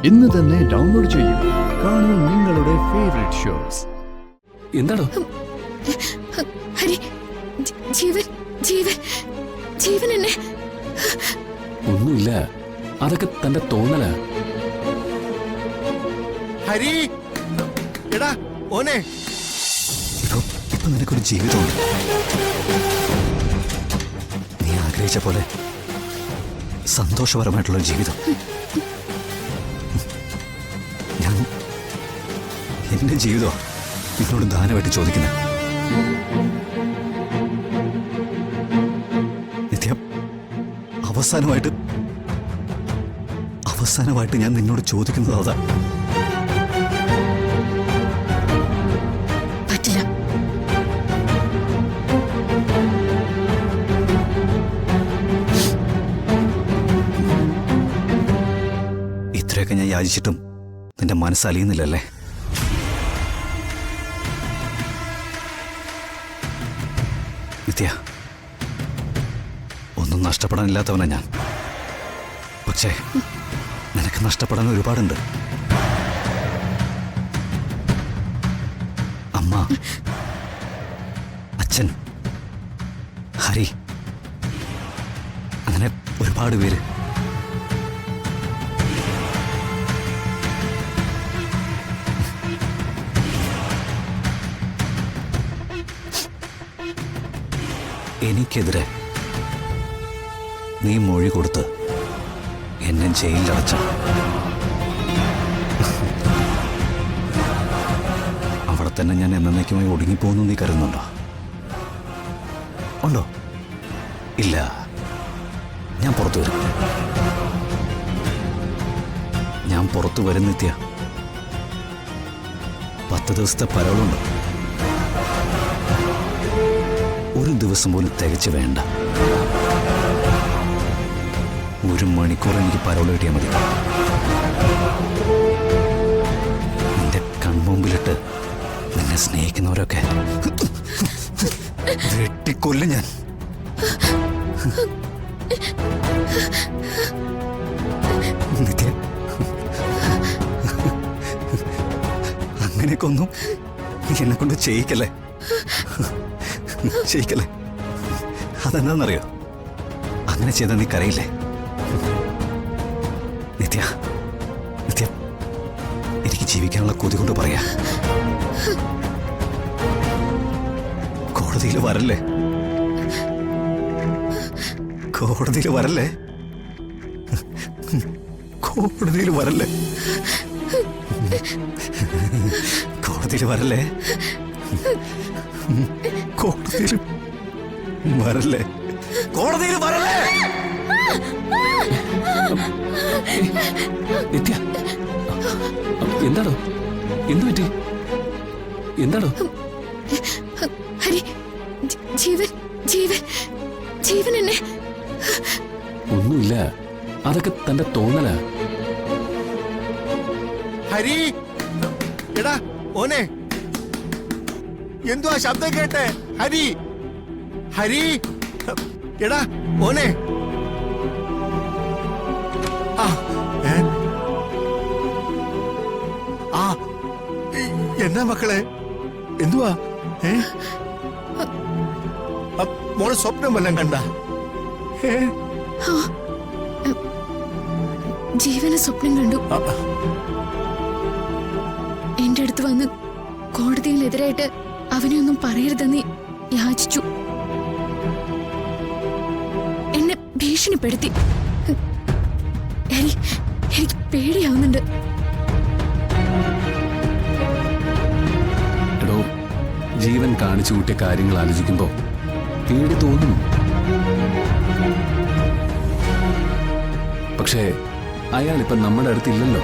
ഇന്ന് തന്നെ ഡൗൺലോഡ് ചെയ്യൂ. കാണൂ നിങ്ങളുടെ ഫേവറേറ്റ് ഷോസ്. എന്താണോ ഹരി, ജീവൻ ജീവൻ ജീവൻ എന്നെ. ഒന്നുമില്ല, അതൊക്കെ തന്റെ തോന്നലാ. ഹരി, എടാ ഓനെ, ഇപ്പൊ നിനക്കൊരു ജീവിതമുണ്ട്. നീ ആഗ്രഹിച്ച പോലെ സന്തോഷപരമായിട്ടുള്ള ജീവിതം. ഞാൻ എന്റെ ജീവിതം നിന്നോട് ദാനമായിട്ട് ചോദിക്കുന്നത്. നിത്യ, അവസാനമായിട്ട് ഞാൻ നിന്നോട് ചോദിക്കുന്നത് അതാ. പറ്റില്ല. ഇത്രയൊക്കെ ഞാൻ യാചിച്ചിട്ടും നിന്റെ മനസ്സലിയുന്നില്ലല്ലേ? നിത്യ, ഒന്നും നഷ്ടപ്പെടാനില്ലാത്തവനാ ഞാൻ. പക്ഷേ നിനക്ക് നഷ്ടപ്പെടാൻ ഒരുപാടുണ്ട്. അമ്മ, അച്ഛൻ, ഹരി, അങ്ങനെ ഒരുപാട് പേര്. എനിക്കെതിരെ നീ മൊഴി കൊടുത്ത് എന്നെ ജയിലിലടച്ച, അവിടെ തന്നെ ഞാൻ എന്നേക്കുമായി ഒടുങ്ങിപ്പോകുന്നു നീ കരുതുന്നുണ്ടോ? ഉണ്ടോ? ഇല്ല, ഞാൻ പുറത്തു വരും. ഞാൻ പുറത്തു വരും നിത്യ. 10 ദിവസത്തെ പരോളുണ്ട്. ഒരു ദിവസം പോലും തികച്ച് വേണ്ട. 1 മണിക്കൂർ എനിക്ക് പരോൾ കിട്ടിയാൽ മതി. നിന്റെ കൺമുമ്പിലിട്ട് നിന്നെ സ്നേഹിക്കുന്നവരൊക്കെ വെട്ടിക്കൊല്ലും ഞാൻ. നിത്യ, അങ്ങനെയൊക്കെ ഒന്നും എന്നെ കൊണ്ട് ചെയ്യിക്കല്ലേ. അതെന്താണെന്നറിയോ? അങ്ങനെ ചെയ്താൽ നീ കരയില്ലേ? നിത്യ, എനിക്ക് ജീവിക്കാനുള്ള കൊതി കൊണ്ട് പറയാ. കോടതിയിൽ വരല്ലേ? കോടതിയിൽ വരല്ലേ? കോടതിയിൽ വരല്ലേ? കോടതിയിൽ വരല്ലേ? കോടതിയിൽ വരല്ലേ? കോടതിയിൽ വരല്ലേ? നിത്യ, എന്താണോ? എന്തു പറ്റി? എന്താണോ? ഹരി, ജീവൻ ജീവൻ ജീവൻ എന്നെ. ഒന്നുമില്ല, അതൊക്കെ തന്റെ തോന്നലാ. ഹരി, എടാ ഓനെ, എന്തുവാ ശബ്ദം കേട്ടെ? ഹരി, ഹരി, എടാ ഓനെ. എന്നാ മക്കളെ, എന്തുവാ? മോള് സ്വപ്നം വല്ലതും കണ്ട? ജീവന സ്വപ്നം കണ്ടു. എന്റെ അടുത്ത് വന്ന് കോടതിയിലെതിരായിട്ട് അവനെയൊന്നും പറയരുതെന്ന് യാചിച്ചു. എന്നെ ഭീഷണിപ്പെടുത്തി. എനിക്ക് പേടിയാവുന്നുണ്ട്. എടോ, ജീവൻ കാണിച്ചു കൂട്ടിയ കാര്യങ്ങൾ ആലോചിക്കുമ്പോ പേടി തോന്നുന്നു. പക്ഷേ അയാളിപ്പൊ നമ്മുടെ അടുത്തില്ലല്ലോ.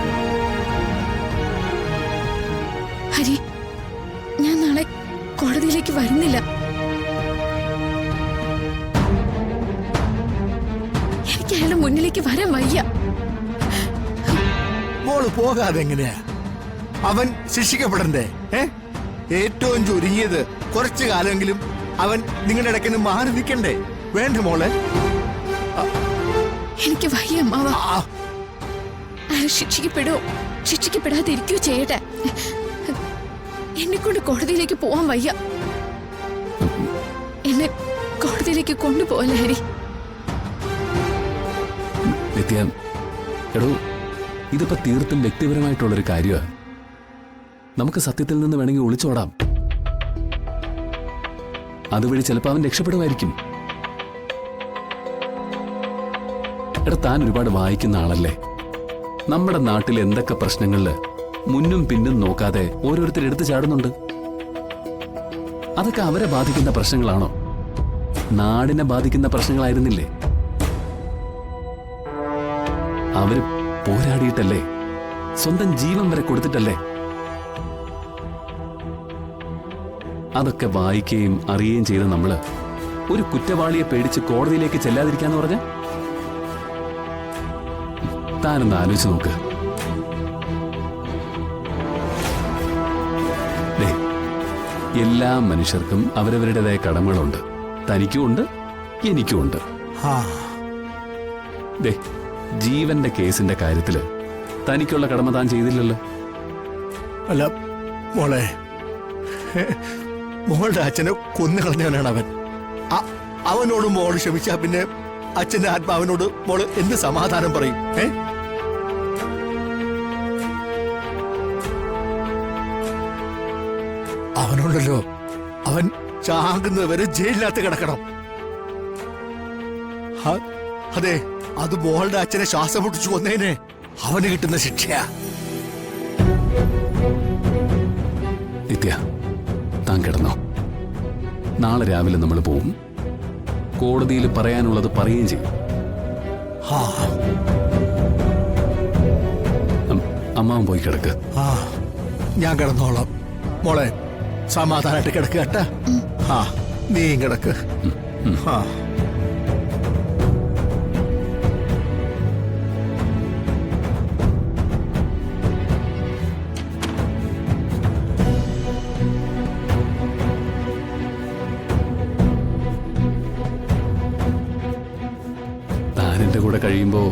ഹരി, ഞാൻ നാളെ കോടതിയിലേക്ക് വരുന്നില്ല. എനിക്ക് അയാളുടെ മുന്നിലേക്ക് വരാൻ വയ്യ. മോള് പോകാതെ എങ്ങനെയാ? അവൻ ശിക്ഷിക്കപ്പെടണ്ടേ? ഏറ്റവും ചുരുങ്ങിയത് കുറച്ചു കാലമെങ്കിലും അവൻ നിങ്ങളുടെ ഇടയ്ക്ക് മാറി നിൽക്കണ്ടേ? വേണ്ട മോളെ. എനിക്ക് വയ്യ അമ്മാവ. അയാൾ ശിക്ഷിക്കപ്പെടുവോ ശിക്ഷിക്കപ്പെടാതിരിക്കുകയോ ചെയ്യട്ടെ. എന്നെ കൊണ്ട് കോടതിയിലേക്ക് പോവാൻ വയ്യ. എന്നെ കോടതിയിലേക്ക് കൊണ്ടുപോകല്ലേ ഹരി. നിത്യ, എടോ, ഇതിപ്പോ തീർത്തും വ്യക്തിപരമായിട്ടുള്ളൊരു കാര്യമാണ്. നമുക്ക് സത്യത്തിൽ നിന്ന് വേണമെങ്കിൽ ഒളിച്ചോടാം. അതുവഴി ചിലപ്പോൾ അവൻ രക്ഷപ്പെടുമായിരിക്കും. എടാ, താൻ ഒരുപാട് വായിക്കുന്ന ആളല്ലേ. നമ്മുടെ നാട്ടിൽ എന്തൊക്കെ പ്രശ്നങ്ങളില് മുന്നും പിന്നും നോക്കാതെ ഓരോരുത്തർ എടുത്തു ചാടുന്നുണ്ട്. അതൊക്കെ അവരെ ബാധിക്കുന്ന പ്രശ്നങ്ങളാണോ? നാടിനെ ബാധിക്കുന്ന പ്രശ്നങ്ങളായിരുന്നില്ലേ? അവര് പോരാടിയിട്ടല്ലേ, സ്വന്തം ജീവൻ വരെ കൊടുത്തിട്ടല്ലേ. അതൊക്കെ വായിക്കുകയും അറിയുകയും ചെയ്ത നമ്മള് ഒരു കുറ്റവാളിയെ പേടിച്ച് കോടതിയിലേക്ക് ചെല്ലാതിരിക്കാന്ന് പറഞ്ഞ താനൊന്ന് ആലോചിച്ച് നോക്ക്. എല്ലാ മനുഷ്യർക്കും അവരവരുടേതായ കടമകളുണ്ട്. തനിക്കുമുണ്ട്, എനിക്കുമുണ്ട്. ജീവന്റെ കേസിന്റെ കാര്യത്തില് തനിക്കുള്ള കടമ താൻ ചെയ്തില്ലല്ലോ. അല്ല മോളെ, മോളുടെ അച്ഛനെ കൊന്നു കളഞ്ഞവനാണ് അവൻ. അവനോട് മോൾ ക്ഷമിച്ചാ പിന്നെ അച്ഛന്റെ ആത്മാവിനോട് മോള് എന്ത് സമാധാനം പറയും? അവനുണ്ടല്ലോ, അവൻ ചാകുന്നവരെ ജയിലിനകത്ത് കിടക്കണം. അതെ, അത് മോളുടെ അച്ഛനെ ശ്വാസം മുട്ടിച്ചു കൊന്നേനെ അവന് കിട്ടുന്ന ശിക്ഷയാ. നിത്യ, താൻ കിടന്നോ. നാളെ രാവിലെ നമ്മൾ പോവും. കോടതിയിൽ പറയാനുള്ളത് പറയുകയും ചെയ്യും. അമ്മാവൻ പോയി കിടക്ക്. ഞാൻ കിടന്നോളാം മോളെ. സമാധാനമായിട്ട് കിടക്കുക കേട്ടാ. നീ കിടക്ക്. താനെന്റെ കൂടെ കഴിയുമ്പോ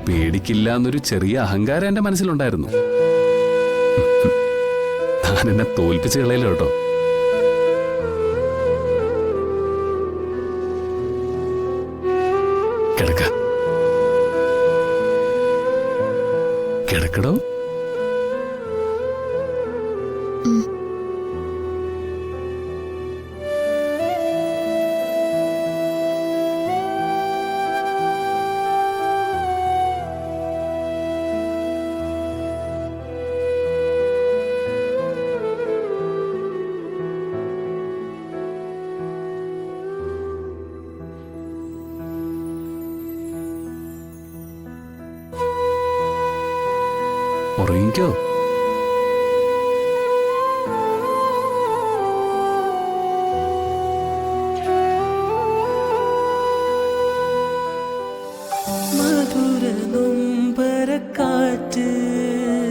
പേടിക്കില്ല എന്നൊരു ചെറിയ അഹങ്കാരം എന്റെ മനസ്സിലുണ്ടായിരുന്നു. താൻ എന്നെ തോൽപ്പിച്ച് കളയല്ലോ കേട്ടോ. കിടക്ക, കിടക്കടോ. ഉറങ്ങിക്കോ.